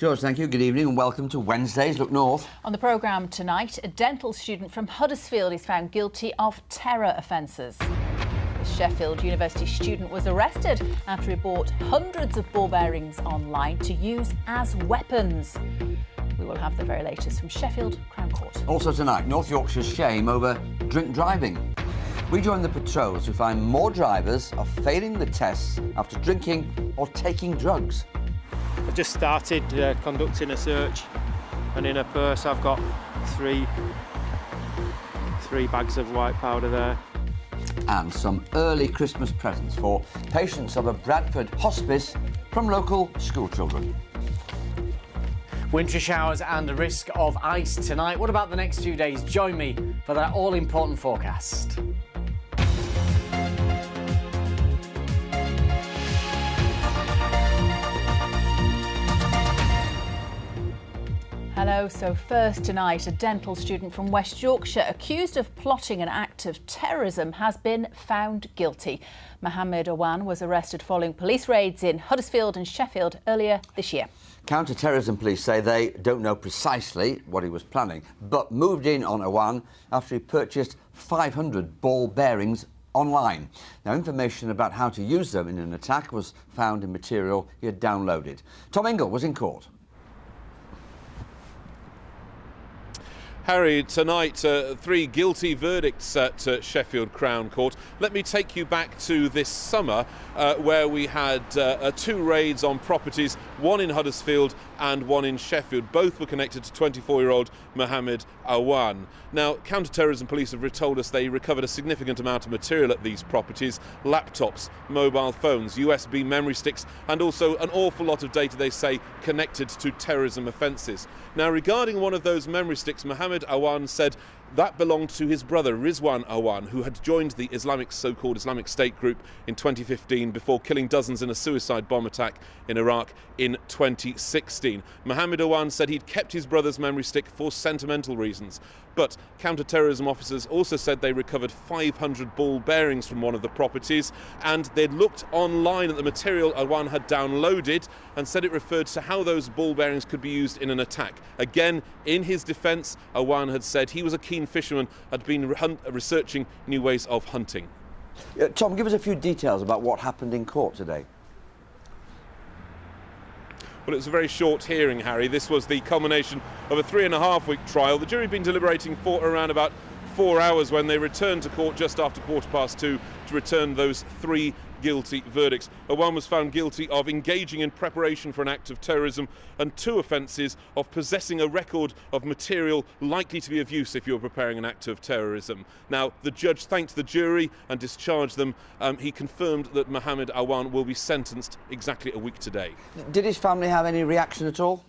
George, thank you. Good evening and welcome to Wednesday's Look North. On the programme tonight, a dental student from Huddersfield is found guilty of terror offences. A Sheffield University student was arrested after he bought hundreds of ball bearings online to use as weapons. We will have the very latest from Sheffield Crown Court. Also tonight, North Yorkshire's shame over drink driving. We join the patrols who find more drivers are failing the tests after drinking or taking drugs. I've just started conducting a search, and in a purse I've got three bags of white powder there. And some early Christmas presents for patients of a Bradford hospice from local school children. Wintry showers and a risk of ice tonight. What about the next few days? Join me for that all-important forecast. Hello. So first tonight, a dental student from West Yorkshire accused of plotting an act of terrorism has been found guilty. Mohammed Awan was arrested following police raids in Huddersfield and Sheffield earlier this year. Counter-terrorism police say they don't know precisely what he was planning, but moved in on Awan after he purchased 500 ball bearings online. Now, information about how to use them in an attack was found in material he had downloaded. Tom Ingle was in court. Harry, tonight, 3 guilty verdicts at Sheffield Crown Court. Let me take you back to this summer where we had 2 raids on properties, one in Huddersfield and one in Sheffield. Both were connected to 24-year-old Mohammed Awan. Now, counter-terrorism police have told us they recovered a significant amount of material at these properties: laptops, mobile phones, USB memory sticks, and also an awful lot of data, they say, connected to terrorism offences. Now, regarding one of those memory sticks, Mohammed Awan said that belonged to his brother Rizwan Awan, who had joined the so-called Islamic State group in 2015 before killing dozens in a suicide bomb attack in Iraq in 2016. Mohammed Awan said he'd kept his brother's memory stick for sentimental reasons. But counter-terrorism officers also said they recovered 500 ball bearings from one of the properties, and they'd looked online at the material Awan had downloaded and said it referred to how those ball bearings could be used in an attack. Again, in his defence, Awan had said he was a keen fisherman, had been researching new ways of hunting. Tom, give us a few details about what happened in court today. Well, it was a very short hearing, Harry. This was the culmination of a 3.5-week trial. The jury had been deliberating for around about 4 hours when they returned to court just after 2:15 to return those 3 guilty verdicts. Awan was found guilty of engaging in preparation for an act of terrorism and 2 offences of possessing a record of material likely to be of use if you're preparing an act of terrorism. Now, the judge thanked the jury and discharged them. He confirmed that Mohammed Awan will be sentenced exactly a week today. Did his family have any reaction at all?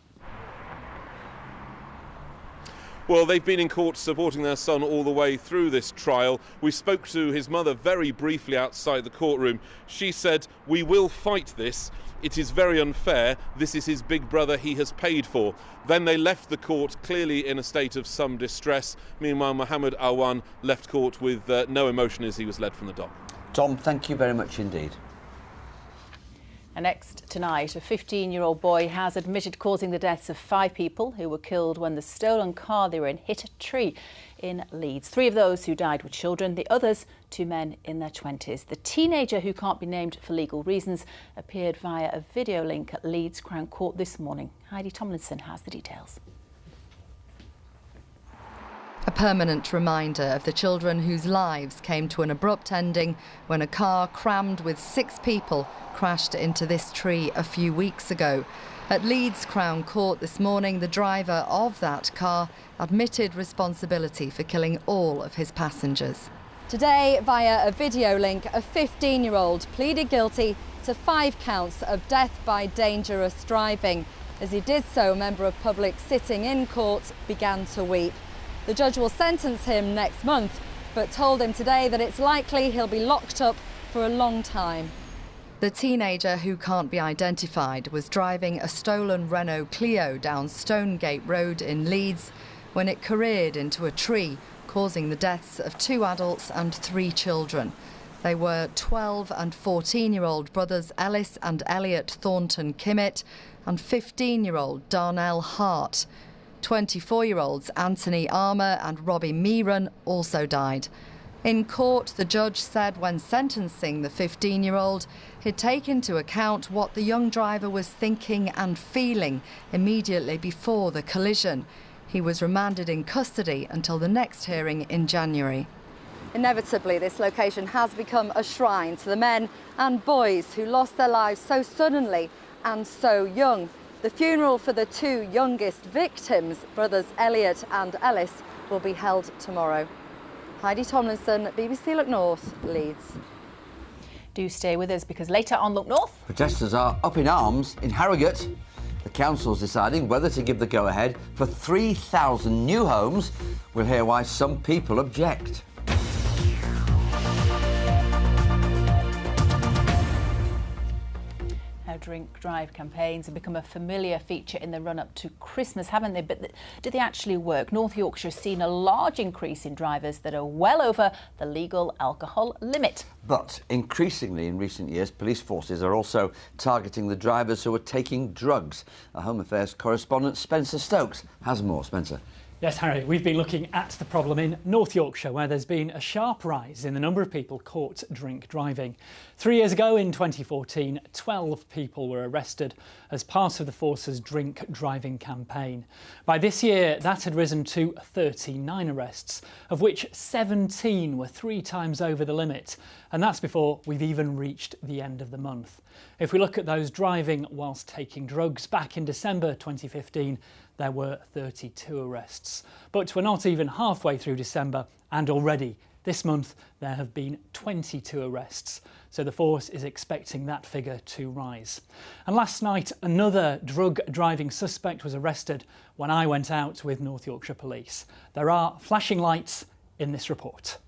Well, they've been in court supporting their son all the way through this trial. We spoke to his mother very briefly outside the courtroom. She said, "We will fight this. It is very unfair. This is his big brother he has paid for." Then they left the court clearly in a state of some distress. Meanwhile, Mohammed Awan left court with no emotion as he was led from the dock. Tom, thank you very much indeed. And next tonight, a 15-year-old boy has admitted causing the deaths of 5 people who were killed when the stolen car they were in hit a tree in Leeds. 3 of those who died were children, the others 2 men in their 20s. The teenager, who can't be named for legal reasons, appeared via a video link at Leeds Crown Court this morning. Heidi Tomlinson has the details. A permanent reminder of the children whose lives came to an abrupt ending when a car crammed with 6 people crashed into this tree a few weeks ago. At Leeds Crown Court this morning, the driver of that car admitted responsibility for killing all of his passengers. Today, via a video link, a 15-year-old pleaded guilty to 5 counts of death by dangerous driving. As he did so, a member of public sitting in court began to weep. The judge will sentence him next month, but told him today that it's likely he'll be locked up for a long time. The teenager, who can't be identified, was driving a stolen Renault Clio down Stonegate Road in Leeds when it careered into a tree, causing the deaths of 2 adults and 3 children. They were 12 and 14-year-old brothers Ellis and Elliot Thornton Kimmett and 15-year-old Darnell Hart. 24-year-olds Anthony Armour and Robbie Meeran also died. In court, the judge said when sentencing the 15-year-old, he'd take into account what the young driver was thinking and feeling immediately before the collision. He was remanded in custody until the next hearing in January. Inevitably, this location has become a shrine to the men and boys who lost their lives so suddenly and so young. The funeral for the two youngest victims, brothers Elliot and Ellis, will be held tomorrow. Heidi Tomlinson, BBC Look North, Leeds. Do stay with us because later on Look North. Protesters are up in arms in Harrogate. The council's deciding whether to give the go-ahead for 3,000 new homes. We'll hear why some people object. Drink drive campaigns have become a familiar feature in the run-up to Christmas, haven't they? But do they actually work? North Yorkshire has seen a large increase in drivers that are well over the legal alcohol limit. But increasingly in recent years, police forces are also targeting the drivers who are taking drugs. Our Home Affairs correspondent Spencer Stokes has more. Spencer. Yes, Harry, we've been looking at the problem in North Yorkshire, where there's been a sharp rise in the number of people caught drink driving. 3 years ago, in 2014, 12 people were arrested as part of the force's drink driving campaign. By this year, that had risen to 39 arrests, of which 17 were 3 times over the limit. And that's before we've even reached the end of the month. If we look at those driving whilst taking drugs, back in December 2015, there were 32 arrests. But we're not even halfway through December, and already this month there have been 22 arrests. So the force is expecting that figure to rise. And last night, another drug driving suspect was arrested when I went out with North Yorkshire Police. There are flashing lights in this report.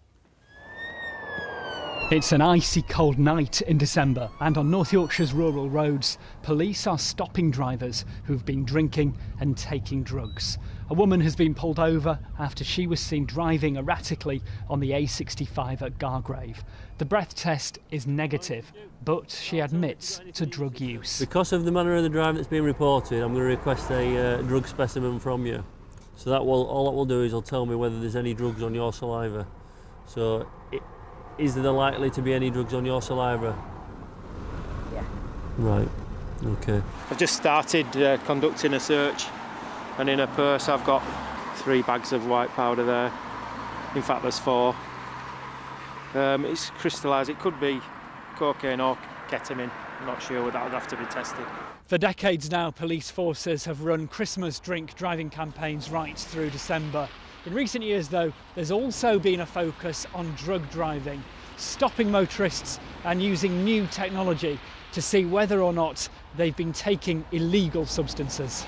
It's an icy cold night in December, and on North Yorkshire's rural roads, police are stopping drivers who've been drinking and taking drugs. A woman has been pulled over after she was seen driving erratically on the A65 at Gargrave. The breath test is negative, but she admits to drug use. Because of the manner of the driving that's been reported, I'm going to request a drug specimen from you. So all that will do is it'll tell me whether there's any drugs on your saliva. So is there likely to be any drugs on your saliva? Yeah. Right, OK. I've just started conducting a search, and in her purse I've got 3 bags of white powder there. In fact, there's 4. It's crystallised. It could be cocaine or ketamine. I'm not sure. That would have to be tested. For decades now, police forces have run Christmas drink driving campaigns right through December. In recent years, though, there's also been a focus on drug driving, stopping motorists and using new technology to see whether or not they've been taking illegal substances.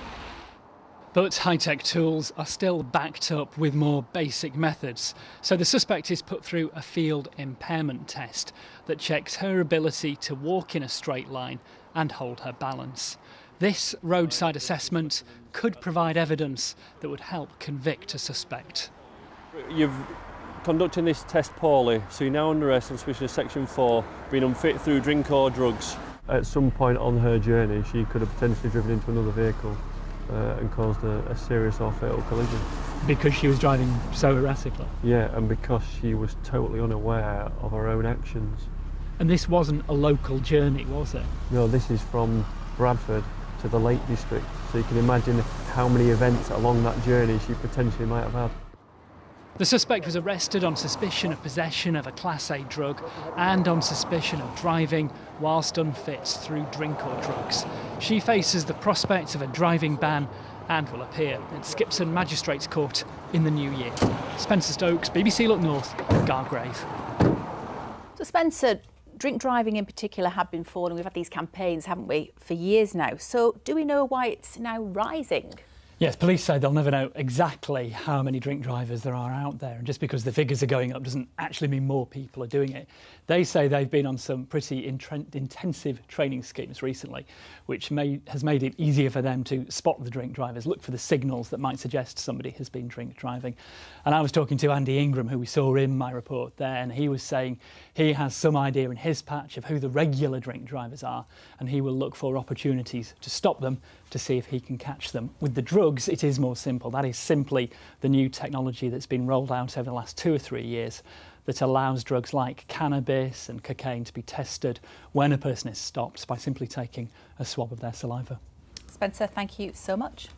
But high-tech tools are still backed up with more basic methods. So the suspect is put through a field impairment test that checks her ability to walk in a straight line and hold her balance. This roadside assessment could provide evidence that would help convict a suspect. You've conducted this test poorly, so you're now under arrest on suspicion of Section 4, being unfit through drink or drugs. At some point on her journey, she could have potentially driven into another vehicle and caused a serious or fatal collision. Because she was driving so erratically? Yeah, and because she was totally unaware of her own actions. And this wasn't a local journey, was it? No, this is from Bradford to the Lake District, so you can imagine how many events along that journey she potentially might have had. The suspect was arrested on suspicion of possession of a Class A drug and on suspicion of driving whilst unfit through drink or drugs. She faces the prospect of a driving ban and will appear at Skipson Magistrates Court in the new year. Spencer Stokes, BBC Look North, Gargrave. So Spencer, drink driving in particular have been falling. We've had these campaigns, haven't we, for years now. So do we know why it's now rising? Yes, police say they'll never know exactly how many drink drivers there are out there, and just because the figures are going up doesn't actually mean more people are doing it. They say they've been on some pretty intensive training schemes recently, which has made it easier for them to spot the drink drivers, look for the signals that might suggest somebody has been drink driving. And I was talking to Andy Ingram, who we saw in my report there, and he was saying he has some idea in his patch of who the regular drink drivers are, and he will look for opportunities to stop them to see if he can catch them. With the drugs, it is more simple. That is simply the new technology that's been rolled out over the last 2 or 3 years that allows drugs like cannabis and cocaine to be tested when a person is stopped by simply taking a swab of their saliva. Spencer, thank you so much.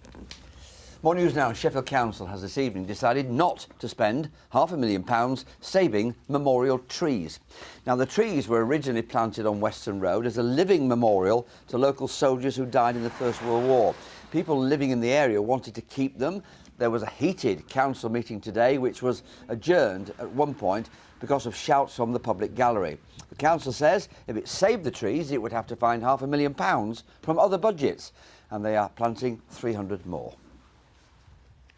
More news now. Sheffield Council has this evening decided not to spend £500,000 saving memorial trees. Now, the trees were originally planted on Western Road as a living memorial to local soldiers who died in the First World War. People living in the area wanted to keep them. There was a heated council meeting today which was adjourned at one point because of shouts from the public gallery. The council says if it saved the trees, it would have to find £500,000 from other budgets, and they are planting 300 more.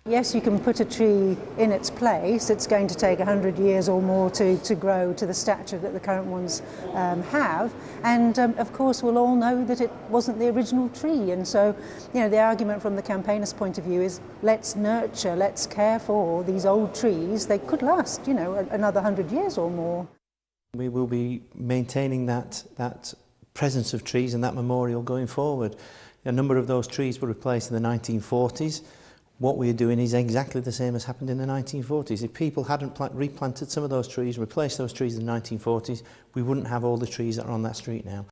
Yes, you can put a tree in its place. It's going to take 100 years or more to grow to the stature that the current ones have. And of course, we'll all know that it wasn't the original tree. And so, you know, the argument from the campaigners' point of view is let's nurture, let's care for these old trees. They could last, you know, another 100 years or more. We will be maintaining that presence of trees and that memorial going forward. A number of those trees were replaced in the 1940s. What we're doing is exactly the same as happened in the 1940s. If people hadn't replanted some of those trees, replaced those trees in the 1940s, we wouldn't have all the trees that are on that street now.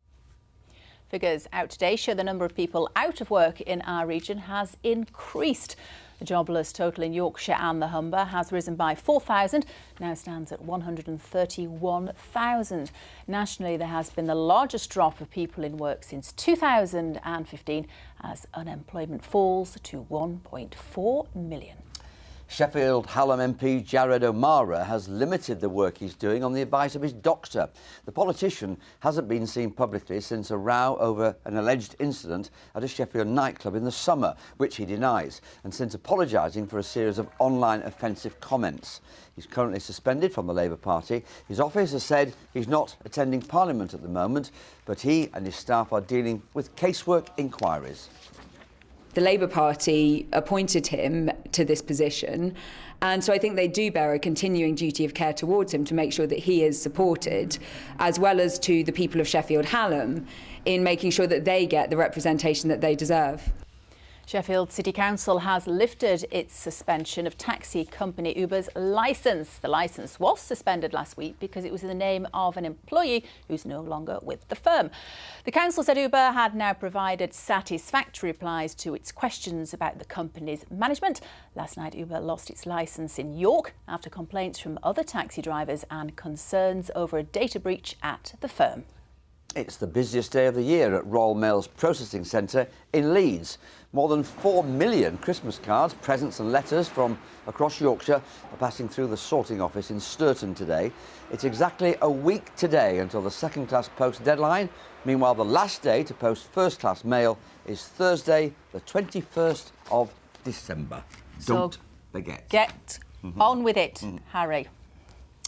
Figures out today show the number of people out of work in our region has increased. The jobless total in Yorkshire and the Humber has risen by 4,000, now stands at 131,000. Nationally, there has been the largest drop of people in work since 2015 as unemployment falls to 1.4 million. Sheffield Hallam MP Jared O'Mara has limited the work he's doing on the advice of his doctor. The politician hasn't been seen publicly since a row over an alleged incident at a Sheffield nightclub in the summer, which he denies, and since apologising for a series of online offensive comments. He's currently suspended from the Labour Party. His office has said he's not attending Parliament at the moment, but he and his staff are dealing with casework inquiries. The Labour Party appointed him to this position, and so I think they do bear a continuing duty of care towards him to make sure that he is supported, as well as to the people of Sheffield Hallam in making sure that they get the representation that they deserve. Sheffield City Council has lifted its suspension of taxi company Uber's licence. The licence was suspended last week because it was in the name of an employee who's no longer with the firm. The council said Uber had now provided satisfactory replies to its questions about the company's management. Last night, Uber lost its licence in York after complaints from other taxi drivers and concerns over a data breach at the firm. It's the busiest day of the year at Royal Mail's processing centre in Leeds. More than 4 million Christmas cards, presents and letters from across Yorkshire are passing through the sorting office in Sturton today. It's exactly a week today until the second-class post deadline. Meanwhile, the last day to post first-class mail is Thursday, the 21st of December. Don't forget. Get on with it, Harry.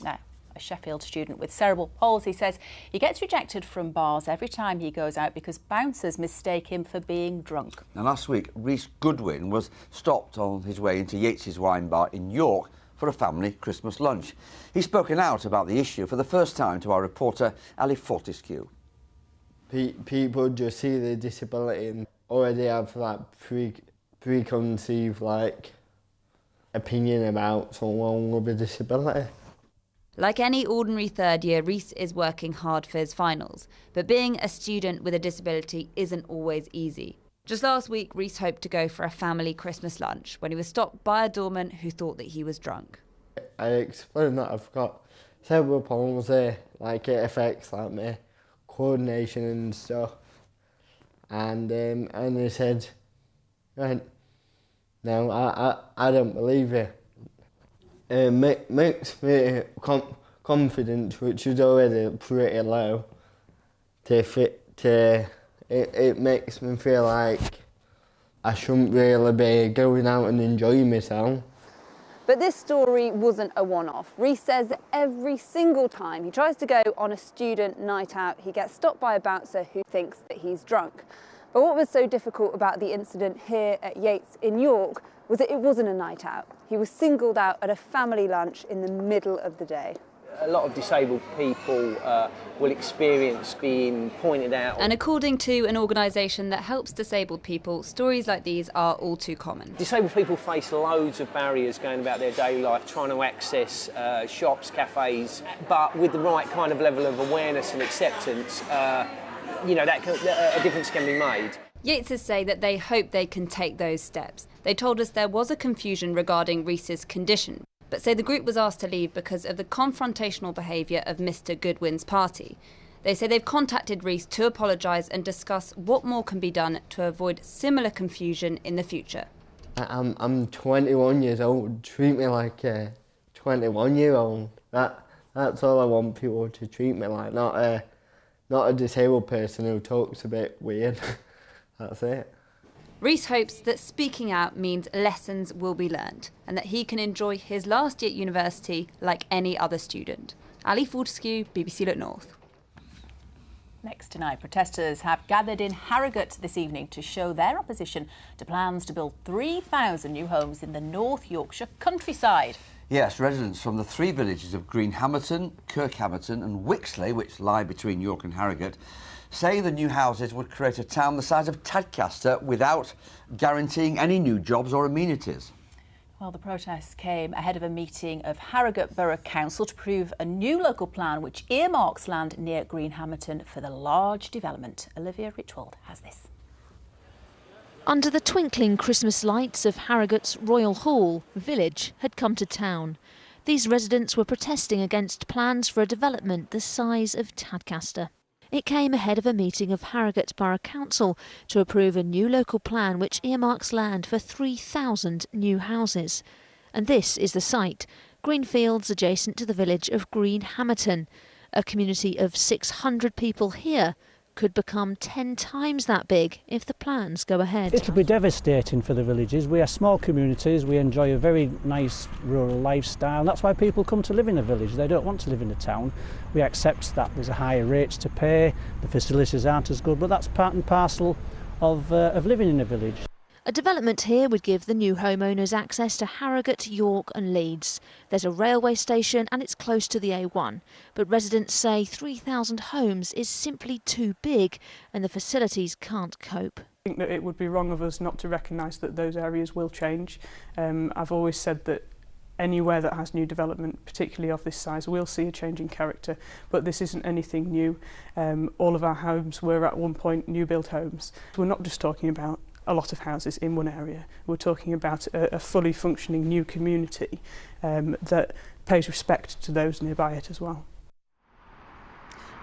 Now, a Sheffield student with cerebral palsy says he gets rejected from bars every time he goes out because bouncers mistake him for being drunk. Now, last week, Rhys Goodwin was stopped on his way into Yates's Wine Bar in York for a family Christmas lunch. He's spoken out about the issue for the first time to our reporter, Ali Fortescue. People just see the disability and already have like preconceived opinion about someone with a disability. Like any ordinary third year, Rhys is working hard for his finals, but being a student with a disability isn't always easy. Just last week, Rhys hoped to go for a family Christmas lunch when he was stopped by a doorman who thought that he was drunk. I explained that I've got cerebral palsy, it affects my coordination and stuff, and they said, right, no, I don't believe you. Makes me confidence, which is already pretty low, it makes me feel like I shouldn't really be going out and enjoying myself. But this story wasn't a one-off. Reese says that every single time he tries to go on a student night out, he gets stopped by a bouncer who thinks that he's drunk. But what was so difficult about the incident here at Yates in York was that it wasn't a night out. He was singled out at a family lunch in the middle of the day. A lot of disabled people will experience being pointed out. And according to an organisation that helps disabled people, stories like these are all too common. Disabled people face loads of barriers going about their daily life, trying to access shops, cafes, but with the right kind of level of awareness and acceptance, you know, a difference can be made. Yateses say that they hope they can take those steps. They told us there was a confusion regarding Reese's condition, but say the group was asked to leave because of the confrontational behaviour of Mr Goodwin's party. They say they've contacted Reese to apologise and discuss what more can be done to avoid similar confusion in the future. I'm 21 years old. Treat me like a 21-year-old. That's all I want people to treat me like, not a disabled person who talks a bit weird. That's it. Reese hopes that speaking out means lessons will be learned and that he can enjoy his last year at university like any other student. Ali Fortescue, BBC Look North. Next tonight, protesters have gathered in Harrogate this evening to show their opposition to plans to build 3,000 new homes in the North Yorkshire countryside. Yes, residents from the three villages of Greenhammerton, Kirkhammerton and Wixley, which lie between York and Harrogate, say the new houses would create a town the size of Tadcaster without guaranteeing any new jobs or amenities. Well, the protests came ahead of a meeting of Harrogate Borough Council to approve a new local plan which earmarks land near Greenhammerton for the large development. Olivia Richwald has this. Under the twinkling Christmas lights of Harrogate's Royal Hall, village had come to town. These residents were protesting against plans for a development the size of Tadcaster. It came ahead of a meeting of Harrogate Borough Council to approve a new local plan which earmarks land for 3,000 new houses. And this is the site, green fields adjacent to the village of Greenhammerton. A community of 600 people here could become 10 times that big if the plans go ahead. It'll be devastating for the villages. We are small communities, we enjoy a very nice rural lifestyle, and that's why people come to live in a village. They don't want to live in a town. We accept that there's a higher rates to pay, the facilities aren't as good, but that's part and parcel of living in a village. A development here would give the new homeowners access to Harrogate, York and Leeds. There's a railway station and it's close to the A1. But residents say 3,000 homes is simply too big and the facilities can't cope. I think that it would be wrong of us not to recognise that those areas will change. I've always said that anywhere that has new development, particularly of this size, will see a change in character, but this isn't anything new. All of our homes were at one point new build homes. We're not just talking about a lot of houses in one area. We're talking about a fully functioning new community that pays respect to those nearby it as well.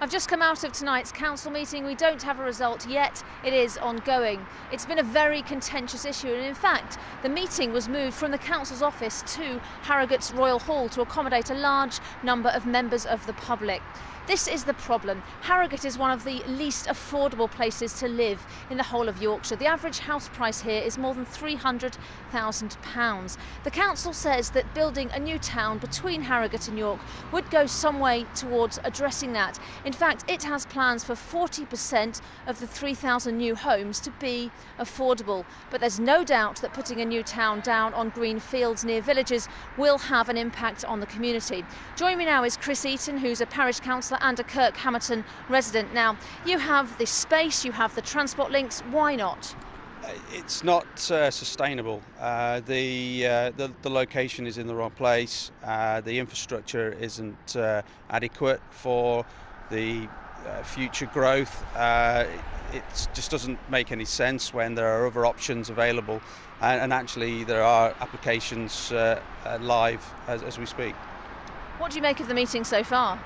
I've just come out of tonight's council meeting. We don't have a result yet. It is ongoing. It's been a very contentious issue and in fact the meeting was moved from the council's office to Harrogate's Royal Hall to accommodate a large number of members of the public. This is the problem. Harrogate is one of the least affordable places to live in the whole of Yorkshire. The average house price here is more than £300,000. The council says that building a new town between Harrogate and York would go some way towards addressing that. In fact, it has plans for 40% of the 3,000 new homes to be affordable. But there's no doubt that putting a new town down on green fields near villages will have an impact on the community. Joining me now is Chris Eaton, who's a parish councillor and a Kirkhammerton resident. Now, you have this space, you have the transport links, why not? It's not sustainable. The location is in the wrong place. The infrastructure isn't adequate for the future growth. It just doesn't make any sense when there are other options available, and actually there are applications live as we speak. What do you make of the meeting so far?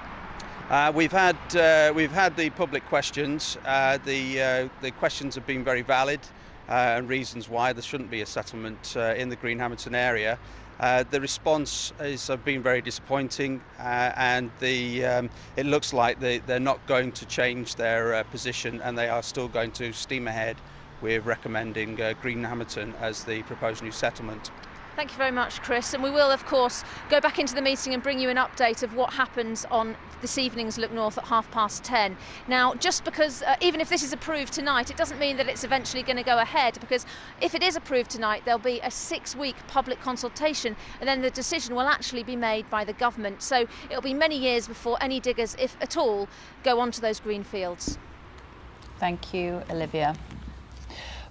We've had the public questions. The questions have been very valid and reasons why there shouldn't be a settlement in the Greenhammerton area. The response have been very disappointing, and it looks like they're not going to change their position, and they are still going to steam ahead we're recommending Greenhammerton as the proposed new settlement. Thank you very much, Chris. And we will, of course, go back into the meeting and bring you an update of what happens on this evening's Look North at 10:30. Now, just because, even if this is approved tonight, it doesn't mean that it's eventually going to go ahead, because if it is approved tonight, there'll be a 6-week public consultation, and then the decision will actually be made by the government. So it'll be many years before any diggers, if at all, go onto those green fields. Thank you, Olivia.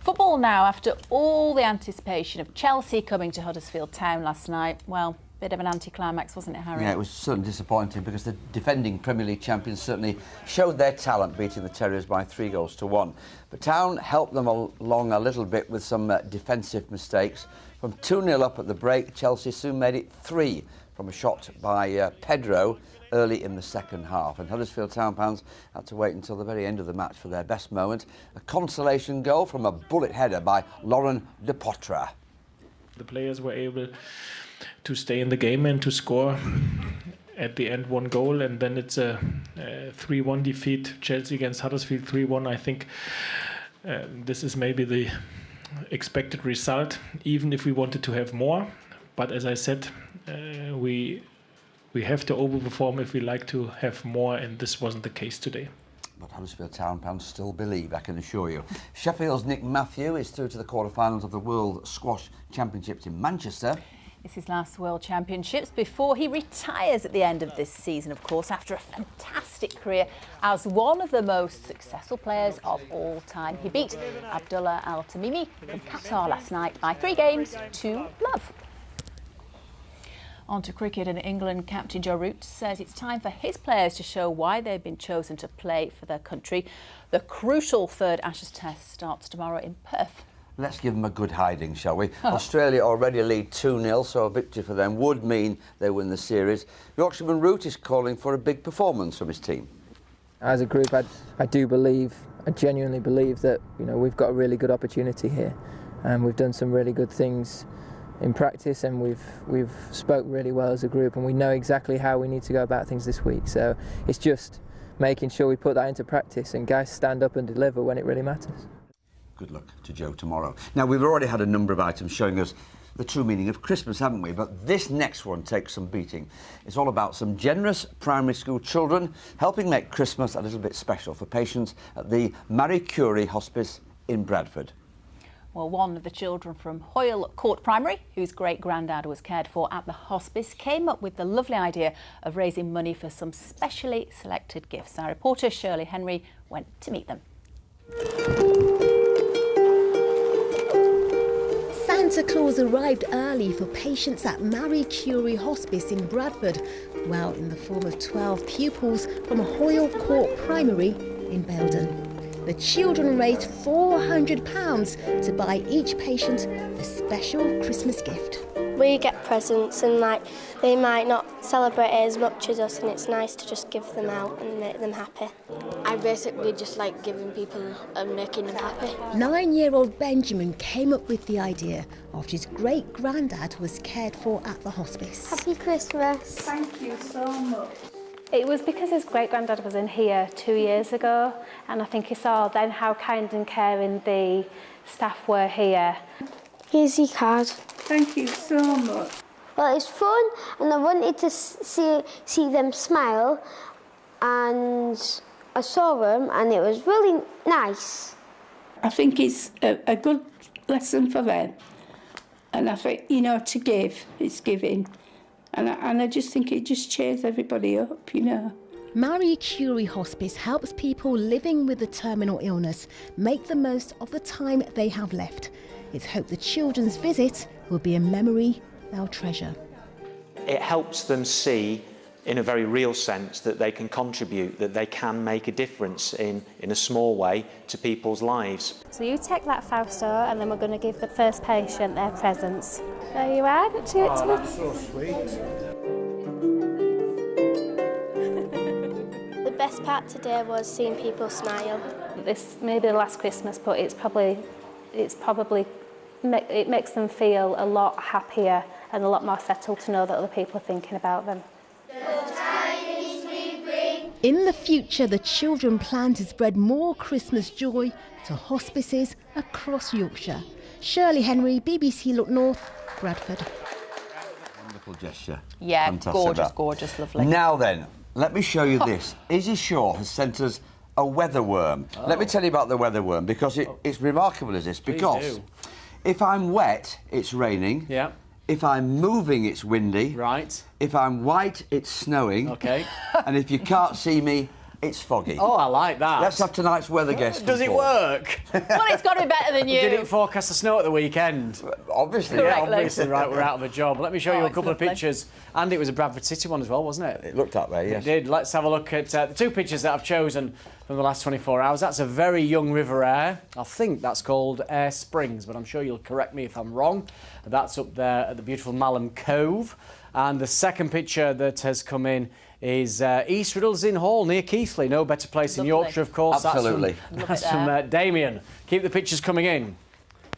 Football now, after all the anticipation of Chelsea coming to Huddersfield Town last night. Well, bit of an anticlimax, wasn't it, Harry? Yeah, it was certainly disappointing because the defending Premier League champions certainly showed their talent, beating the Terriers by 3-1. But Town helped them along a little bit with some defensive mistakes. From 2-0 up at the break, Chelsea soon made it 3 from a shot by Pedro early in the second half, and Huddersfield Town fans had to wait until the very end of the match for their best moment. A consolation goal from a bullet header by Lauren de Potra. The players were able to stay in the game and to score at the end 1 goal, and then it's a 3-1 defeat. Chelsea against Huddersfield 3-1. I think this is maybe the expected result, even if we wanted to have more. But as I said, we have to overperform if we like to have more, and this wasn't the case today. But Huddersfield Town fans still believe, I can assure you. Sheffield's Nick Matthew is through to the quarter-finals of the World Squash Championships in Manchester. It's his last World Championships before he retires at the end of this season, of course, after a fantastic career as one of the most successful players of all time. He beat Abdullah Al-Tamimi from Qatar last night by 3 games to love. On to cricket, and England captain Joe Root says it's time for his players to show why they've been chosen to play for their country. The crucial 3rd Ashes Test starts tomorrow in Perth. Let's give them a good hiding, shall we? Australia already lead 2-0, so a victory for them would mean they win the series. Yorkshireman Root is calling for a big performance from his team. As a group, I do believe, I genuinely believe that we've got a really good opportunity here, and we've done some really good things in practice, and we've spoke really well as a group, and we know exactly how we need to go about things this week. So it's just making sure we put that into practice and guys stand up and deliver when it really matters. Good luck to Joe tomorrow. Now, we've already had a number of items showing us the true meaning of Christmas, haven't we? But this next one takes some beating. It's all about some generous primary school children helping make Christmas a little bit special for patients at the Marie Curie Hospice in Bradford. Well, one of the children from Hoyle Court Primary, whose great-granddad was cared for at the hospice, came up with the lovely idea of raising money for some specially selected gifts. Our reporter Shirley Henry went to meet them. Santa Claus arrived early for patients at Marie Curie Hospice in Bradford, well, in the form of 12 pupils from Hoyle Court Primary in Belden. The children raised £400 to buy each patient a special Christmas gift. We get presents, and they might not celebrate it as much as us, and it's nice to just give them out and make them happy. I basically just like giving people and making them happy. 9-year-old Benjamin came up with the idea after his great-granddad was cared for at the hospice. Happy Christmas. Thank you so much. It was because his great-granddad was in here 2 years ago, and I think he saw then how kind and caring the staff were here. Here's your card. Thank you so much. Well, it's fun, and I wanted to see them smile, and I saw them, and it was really nice. I think it's a good lesson for them, and I think, to give, it's giving. And I just think it just cheers everybody up, Marie Curie Hospice helps people living with a terminal illness make the most of the time they have left. It's hoped the children's visit will be a memory they'll treasure. It helps them see, in a very real sense, that they can contribute, that they can make a difference in a small way to people's lives. So you take that Fausto, and then we're going to give the first patient their presents. There you are. That's so sweet. The best part today was seeing people smile. This may be the last Christmas, but it makes them feel a lot happier and a lot more settled to know that other people are thinking about them. The tidings we bring In the future, the children plan to spread more Christmas joy to hospices across Yorkshire. Shirley Henry, BBC Look North, Bradford. Wonderful gesture. Yeah, Fantastic, gorgeous, that. gorgeous, lovely. Now then, let me show you this. Izzy Shaw has sent us a weather worm. Let me tell you about the weather worm, because it's remarkable, is this? Because if I'm wet, it's raining. Yeah. If I'm moving, it's windy. Right. If I'm white, it's snowing. Okay. And if you can't see me, it's foggy. Oh, I like that. Let's have tonight's weather guest. Does it work? Well, it's got to be better than you. Did it forecast the snow at the weekend? Obviously. Yeah, Correctly. obviously, right, we're out of a job. Let me show you a couple lovely. of pictures. And it was a Bradford City one as well, wasn't it? It looked that way, yes. It did. Let's have a look at the two pictures that I've chosen from the last 24 hours. That's a very young River Aire. I think that's called Aire Springs, but I'm sure you'll correct me if I'm wrong. That's up there at the beautiful Malham Cove. And the second picture that has come in is East Riddlesden Hall near Keighley. No better place in Yorkshire, of course. Absolutely. That's from Damien. Keep the pictures coming in.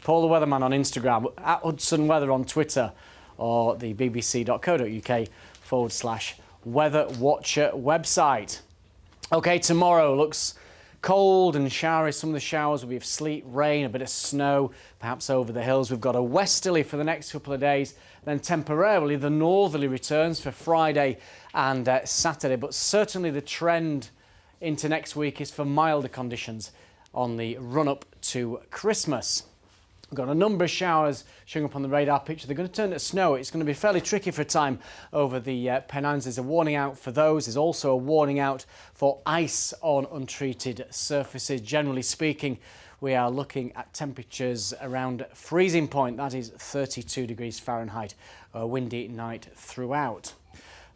Paul the Weatherman on Instagram, at Hudson Weather on Twitter, or the bbc.co.uk/Weather Watcher website. OK, tomorrow looks cold and showery. Some of the showers will be of sleet, rain, a bit of snow, perhaps over the hills. We've got a westerly for the next couple of days. Then temporarily the northerly returns for Friday and Saturday. But certainly the trend into next week is for milder conditions on the run-up to Christmas. We've got a number of showers showing up on the radar picture. They're going to turn to snow. It's going to be fairly tricky for a time over the Pennines. There's a warning out for those. There's also a warning out for ice on untreated surfaces. Generally speaking, we are looking at temperatures around freezing point. That is 32 degrees Fahrenheit. A windy night throughout.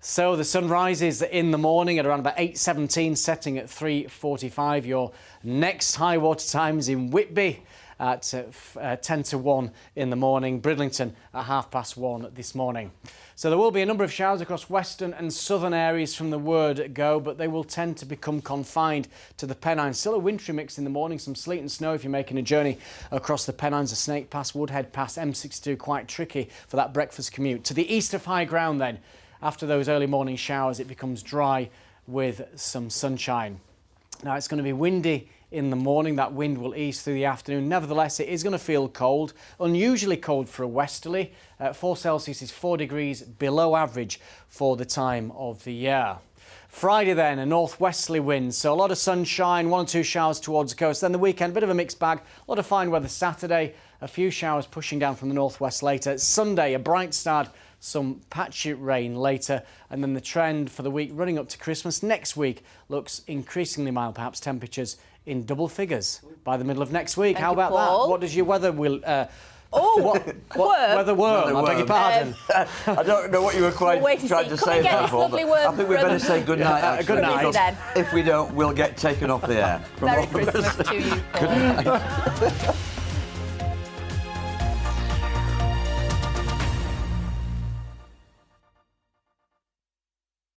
So the sun rises in the morning at around about 8:17, setting at 3:45. Your next high water time is in Whitby at 10 to 1 in the morning, Bridlington at 1:30 this morning. So there will be a number of showers across western and southern areas from the word go, but they will tend to become confined to the Pennines. Still a wintry mix in the morning, some sleet and snow if you're making a journey across the Pennines, the Snake Pass, Woodhead Pass, M62, quite tricky for that breakfast commute. To the east of high ground then, after those early morning showers, it becomes dry with some sunshine. Now it's going to be windy in the morning. That wind will ease through the afternoon. Nevertheless, it is going to feel cold, unusually cold for a westerly. 4 Celsius is 4 degrees below average for the time of the year. Friday then, a northwesterly wind, so a lot of sunshine, 1 or 2 showers towards the coast. Then the weekend, a bit of a mixed bag, a lot of fine weather Saturday, a few showers pushing down from the northwest later. Sunday, a bright start, some patchy rain later, and then the trend for the week running up to Christmas next week looks increasingly mild, perhaps temperatures in double figures by the middle of next week. Thank How you, about Paul. that? What does your weather will... worm. Weather worm, I beg your pardon. I don't know what you were quite We'll wait and trying see. to Come say and get there, this Paul, lovely but worm I think we from- better say good night, actually. Good night. because Then. If we don't, we'll get taken off the air. Merry Christmas to you, Paul. Good night.